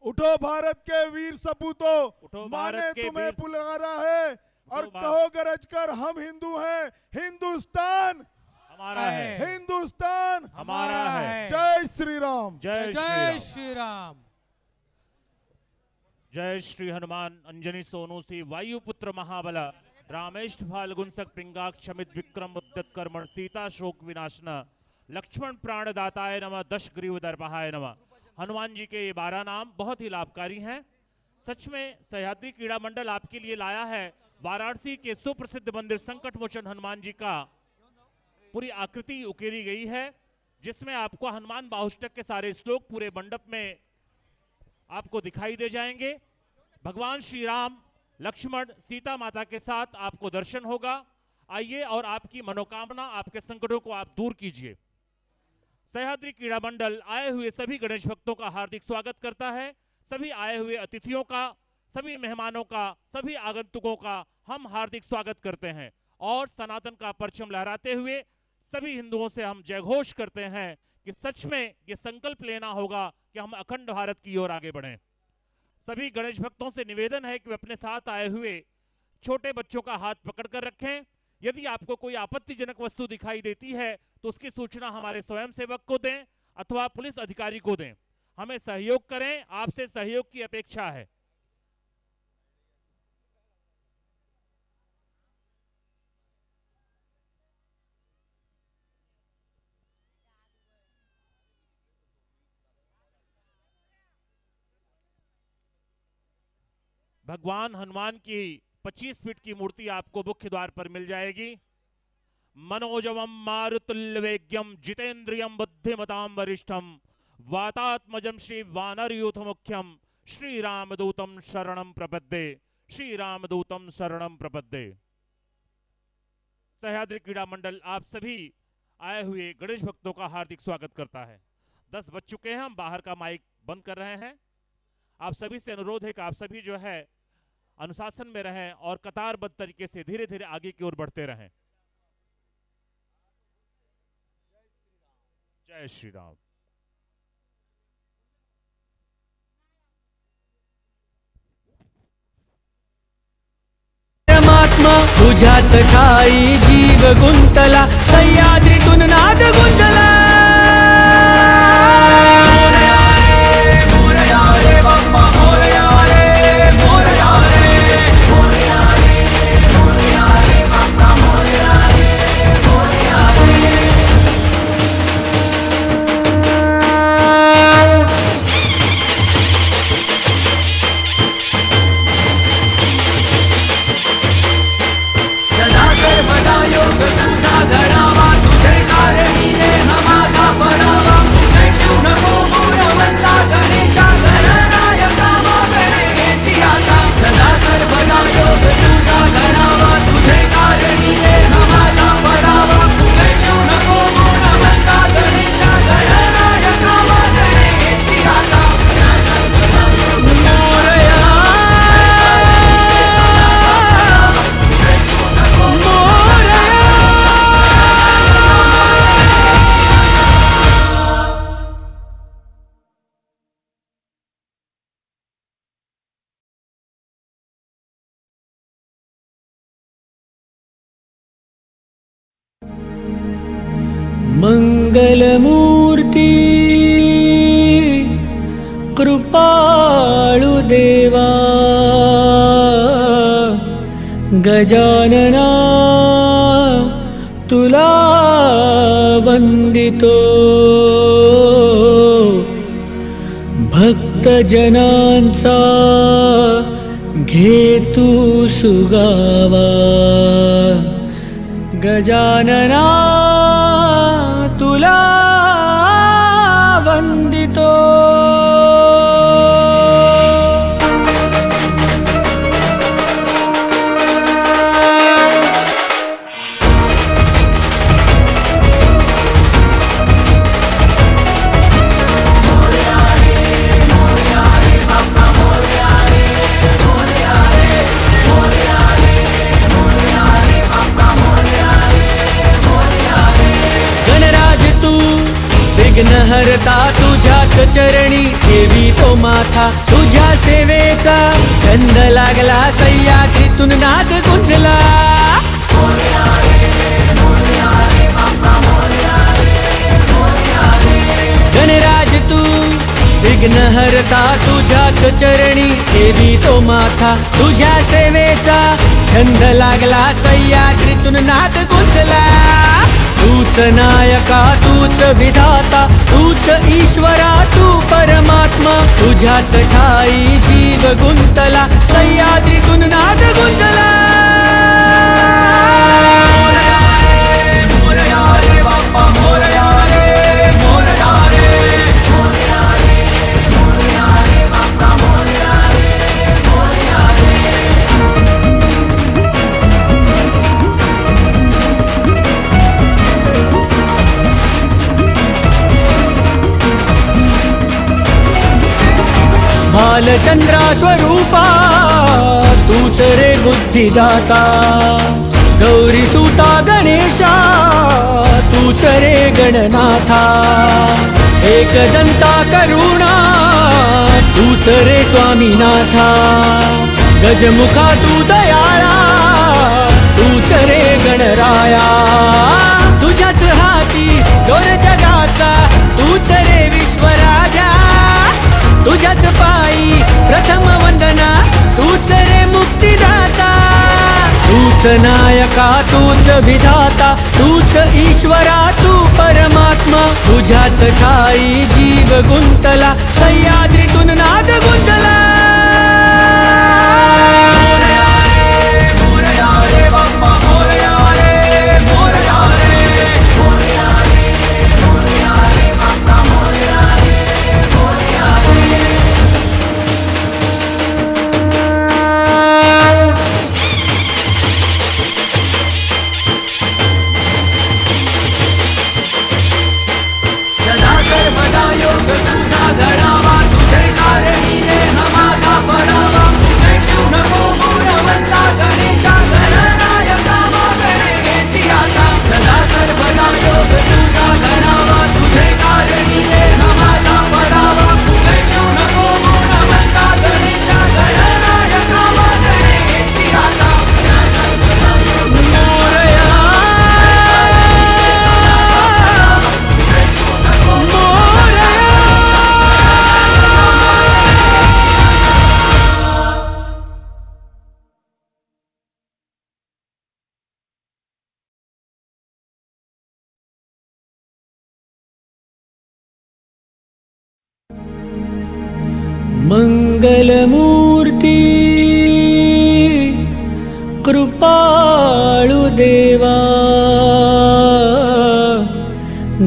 उठो भारत के वीर सपूतों, उठो माँ ने भारत के तुम्हें वीर- पुकारा है और उठो कहो गरज कर हम हिंदू हैं, हिंदुस्तान हमारा है, हिंदुस्तान हमारा है। जय श्री राम। जय श्री जय राम। श्री राम। जय श्री हनुमान अंजनी सोनू सी वायुपुत्र महाबल रामेष्ठ फाल्गुन सक पिंगाक शमित विक्रम उद्यत कर्मण सीता शोक विनाशन लक्ष्मण प्राणदाताय नमः दश ग्रीव दर्पहाय नमः। हनुमान जी के ये 12 नाम बहुत ही लाभकारी हैं। सच में सह्याद्री क्रीड़ा मंडल आपके लिए लाया है वाराणसी के सुप्रसिद्ध मंदिर संकट मोचन हनुमान जी का पूरी आकृति उकेरी गई है, जिसमें आपको हनुमान बाहुष्टक के सारे श्लोक पूरे मंडप में आपको दिखाई दे जाएंगे। भगवान श्री राम लक्ष्मण सीता माता के साथ आपको दर्शन होगा। आइए और आपकी मनोकामना, आपके संकटों को आप दूर कीजिए। सह्याद्री क्रीड़ा मंडल आए हुए सभी गणेश भक्तों का हार्दिक स्वागत करता है। सभी आए हुए अतिथियों का, सभी मेहमानों का, सभी आगंतुकों का हम हार्दिक स्वागत करते हैं और सनातन का परचम लहराते हुए सभी हिंदुओं से हम जयघोष करते हैं कि सच में ये संकल्प लेना होगा कि हम अखंड भारत की ओर आगे बढ़ें। सभी गणेश भक्तों से निवेदन है कि वे अपने साथ आए हुए छोटे बच्चों का हाथ पकड़कर रखें। यदि आपको कोई आपत्तिजनक वस्तु दिखाई देती है तो उसकी सूचना हमारे स्वयंसेवक को दें अथवा पुलिस अधिकारी को दें। हमें सहयोग करें, आपसे सहयोग की अपेक्षा है। भगवान हनुमान की 25 फीट की मूर्ति आपको मुख्य द्वार पर मिल जाएगी। मनोजवम मारुतुल्यवेग्यम जितेंद्रियम बुद्धिमताम वरिष्ठम वातात्मजम श्री वानरयूथ मुख्यम श्री रामदूतम शरणम प्रपद्ये, श्री रामदूतम शरणम प्रपद्ये। सह्याद्री क्रीड़ा मंडल आप सभी आए हुए गणेश भक्तों का हार्दिक स्वागत करता है। 10 बज चुके हैं, हम बाहर का माइक बंद कर रहे हैं। आप सभी से अनुरोध है कि आप सभी जो है अनुशासन में रहें और कतारबद्ध तरीके से धीरे धीरे आगे की ओर बढ़ते रहें। जय श्री राम। परमात्मा तुझ्याच ठाई जीव गुंतला, सह्याद्रीतून नाद गुंजला। मंगलमूर्ति कृपाळु देवा, गजानना तुला वंदितो, भक्तजनांचा घेतु सुगावा। गजानना तुला वंदितो। गणराज तू तुझ्याच चरणी ठेवी तो माथा, तुझ्या सेवेचा छंद लागला, सह्याद्रीतून नाद गुंजला. गणराज तू विघ्न हरता, तुझ्याच चरणी ठेवी तो माथा, तुझ्या सेवेचा छंद लागला, सह्याद्रीतून नाद गुंजला. तूच नायका, तूच विधाता, तूच ईश्वरा, तू परमात्मा, तुझ्याच ठाई जीव गुंतला, सह्याद्रीतून नाद गुंजला. बालचंद्रा स्वरूपा तूच रे बुद्धिदाता, गौरी सुता गणेशा तूच रे गणनाथा, एकदंता करुणा तूच रे स्वामीनाथा, गजमुखा तू दयाळा तूच रे गणराया, तुझ्याच हाती दोर जगाचा तूच रे विश्वराजा, तुझ्याच पायी प्रथम वंदना तूच रे मुक्तिदाता. तूच नायका, तूच विधाता, तूच ईश्वरा, तू परमात्मा, तुझ्याच ठाई जीव गुंतला, सह्याद्रीतून नाद गुंजला. मंगलमूर्ती कृपाळु देवा,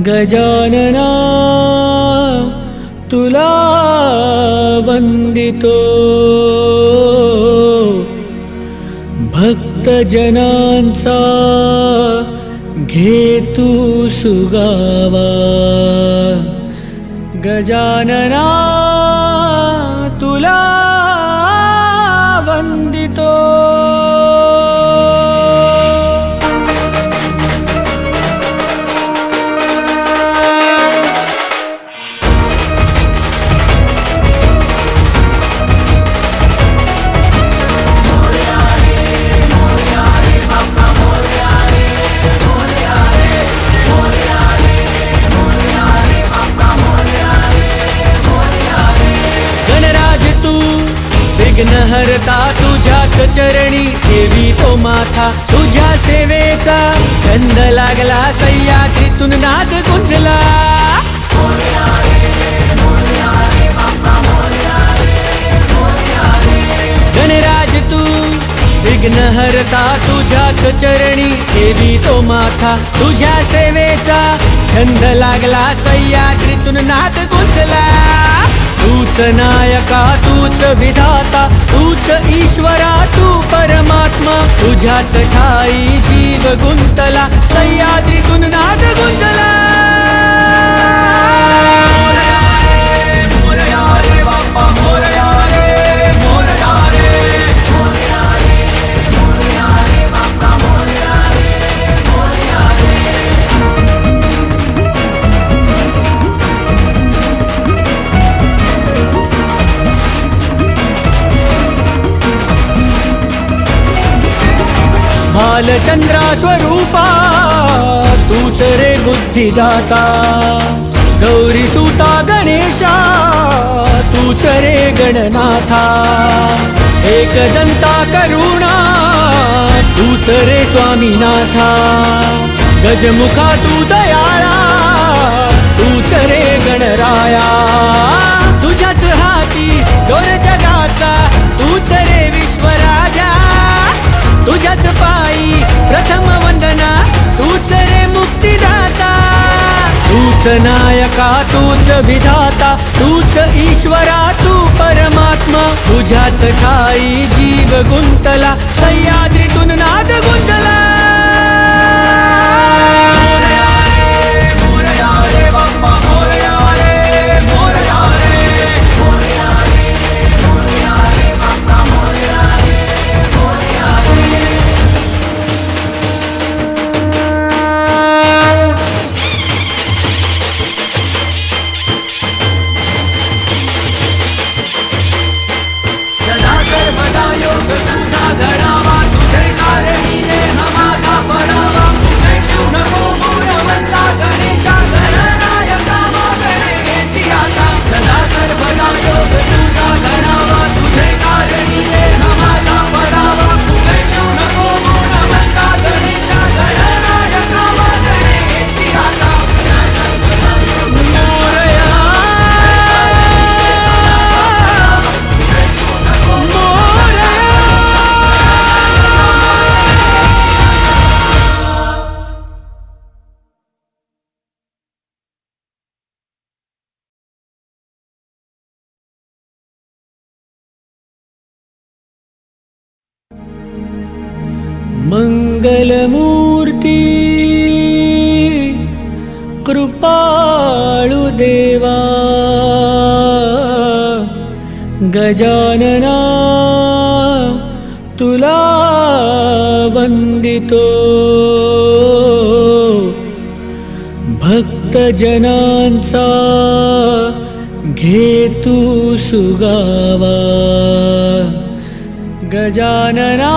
गजानना तुला वंदितो, भक्तजनांचा घेतू सुगावा, गजानना तुला वंदितो. विघ्न हरता, तुझ्याच चरणी ठेवी तो माथा, तुझ्या सेवेचा छंद लागला, सह्याद्रीतून नाद गुंजला. गणराज तू विघ्न हरता, तुझ्याच चरणी ठेवी तो माथा, तुझ्या सेवेचा छंद लागला, सह्याद्रीतून नाद गुंजला. तूच नायका, तूच विधाता, तूच ईश्वरा, तू परमात्मा, तुझ्याच ठाई जीव गुंतला, सह्याद्रीतून नाद गुंजला. बालचंद्रा स्वरूपा तूच रे बुद्धिदाता गौरी सुता गणेशा तूच रे गणनाथा एकदंता करुणा तूच रे स्वामीनाथा गजमुखा तू दयाळा तूच रे गणराया तुझ्याच हाती दोर जगाचा तूच रे विश्वराजा तुझ्याच पायी प्रथम वंदना तूच रे मुक्तिदाता तूच नायका तूच विधाता तूच ईश्वरा तू परमात्मा तुझ्याच ठाई जीव गुंतला सह्याद्रीतून नाद गुंजला मंगलमूर्ती कृपाळु देवा गजानना तुला वंदितो भक्तजनांचा घे तू सुगावा गजानना